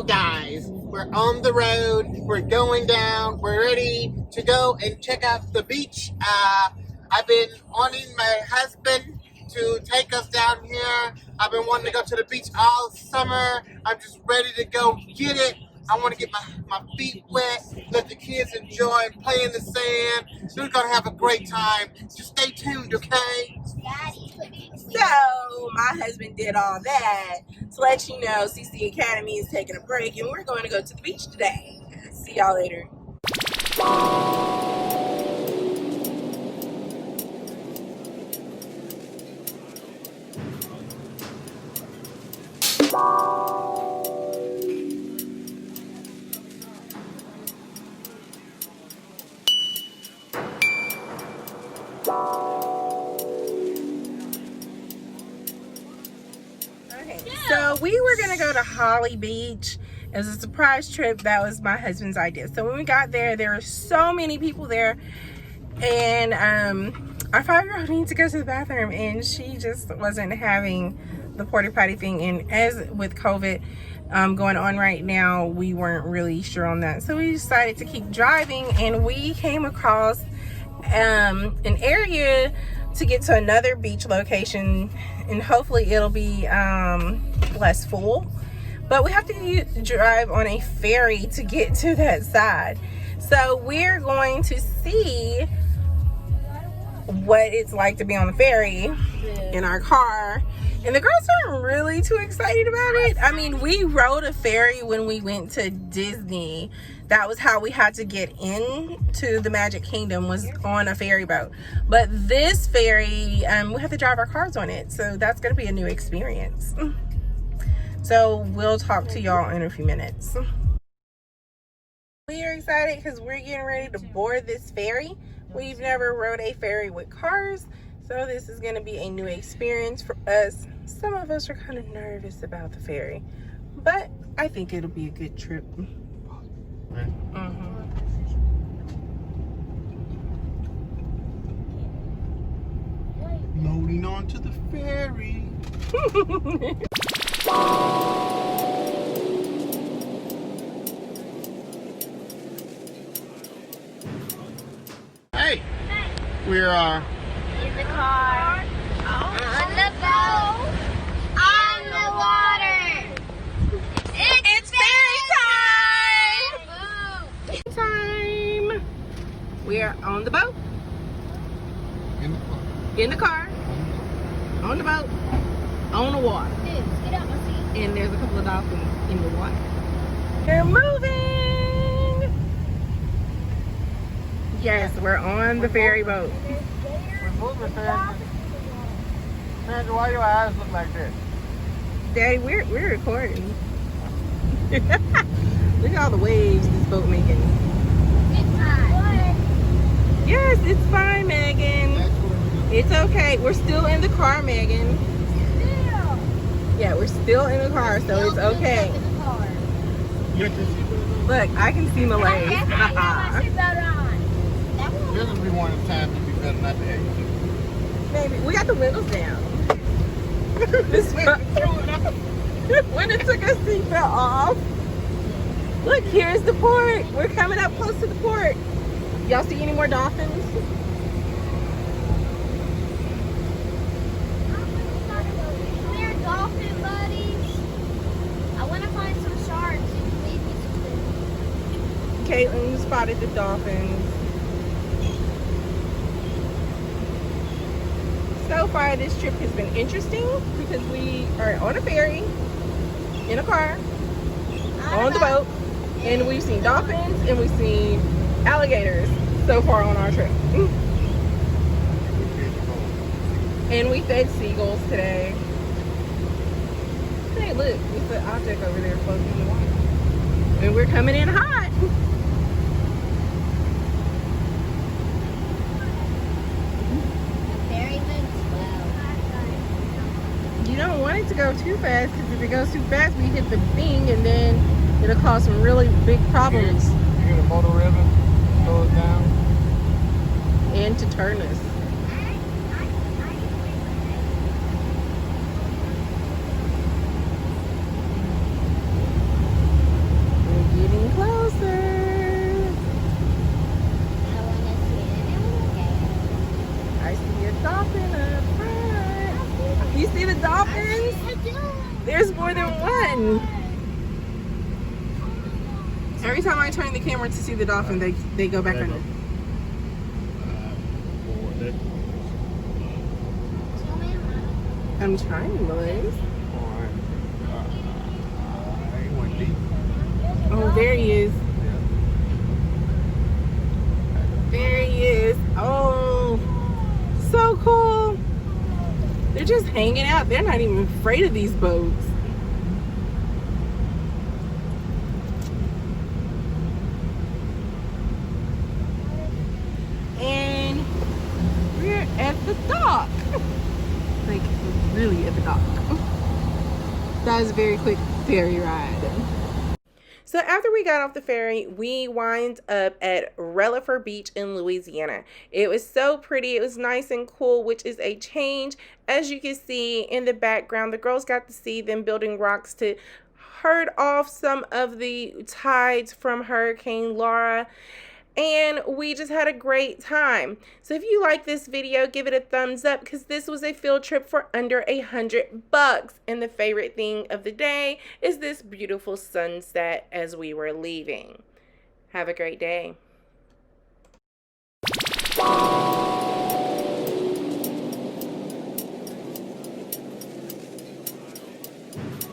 go, guys. We're on the road. We're going down. We're ready to go and check out the beach. I've been wanting my husband to take us down here. I've been wanting to go to the beach all summer. I'm just ready to go get it. I want to get my feet wet, let the kids enjoy and play in the sand. So we're going to have a great time. Just stay tuned, okay? So my husband did all that to let you know CC Academy is taking a break and we're going to go to the beach today. See y'all later. So we were gonna go to Holly Beach. It was a surprise trip. That was my husband's idea. So when we got there, there were so many people there, and our 5-year-old needed to go to the bathroom, and she just wasn't having the porta potty thing. And as with COVID going on right now, we weren't really sure on that. So we decided to keep driving, and we came across an area to get to another beach location, and hopefully it'll be less full, but we have to drive on a ferry to get to that side. So we're going to see what it's like to be on the ferry in our car, and the girls aren't really too excited about it. I mean, we rode a ferry when we went to Disney. That was how we had to get into the Magic Kingdom, was on a ferry boat. But this ferry, we have to drive our cars on it. So that's going to be a new experience. So we'll talk to y'all in a few minutes. We are excited because we're getting ready to board this ferry. We've never rode a ferry with cars, so this is going to be a new experience for us. Some of us are kind of nervous about the ferry, but I think it'll be a good trip. Loading onto the ferry. Hey, we are in the car, on the boat, on the water. It's ferry Time. We are on the boat, in the car, on the boat, on the water. Get out my seat. And there's a couple of dolphins in the water. They're moving. Yes, we're on the ferry boat. We're moving, Sandra. Sandra, why do your eyes look like this? Daddy, we're recording. Look at all the waves this boat making. It's fine. Yes, it's fine, Megan. It's okay. We're still in the car, Megan. Yeah, we're still in the car, so it's okay. Look, I can see my legs. This will be one of the times it'd be better not to exit. Baby, we got the windows down. When it took our seatbelt off. Look, here's the port. We're coming up close to the port. Y'all see any more dolphins? We're dolphin buddies. I want to find some sharks and leave me some fish. Caitlin spotted the dolphins. So far, this trip has been interesting because we are on a ferry, in a car, on the boat, and we've seen dolphins and we've seen alligators so far on our trip. And we fed seagulls today. Hey, look, there's an object over there floating in the water. And we're coming in hot. You don't want it to go too fast, because if it goes too fast, we hit the thing and then it'll cause some really big problems. You get a motor ribbon, slow it down. And to turn us. Every time I turn the camera to see the dolphin, they go back under. I'm trying, boys. Oh, there he is. There he is. Oh, so cool. They're just hanging out. They're not even afraid of these boats. And we're at the dock. Like, really at the dock. That was a very quick ferry ride. So after we got off the ferry, we wind up at Relaford Beach in Louisiana. It was so pretty. It was nice and cool, which is a change. As you can see in the background, the girls got to see them building rocks to herd off some of the tides from Hurricane Laura. And we just had a great time. So if you like this video, give it a thumbs up because this was a field trip for under $100. And the favorite thing of the day is this beautiful sunset as we were leaving. Have a great day.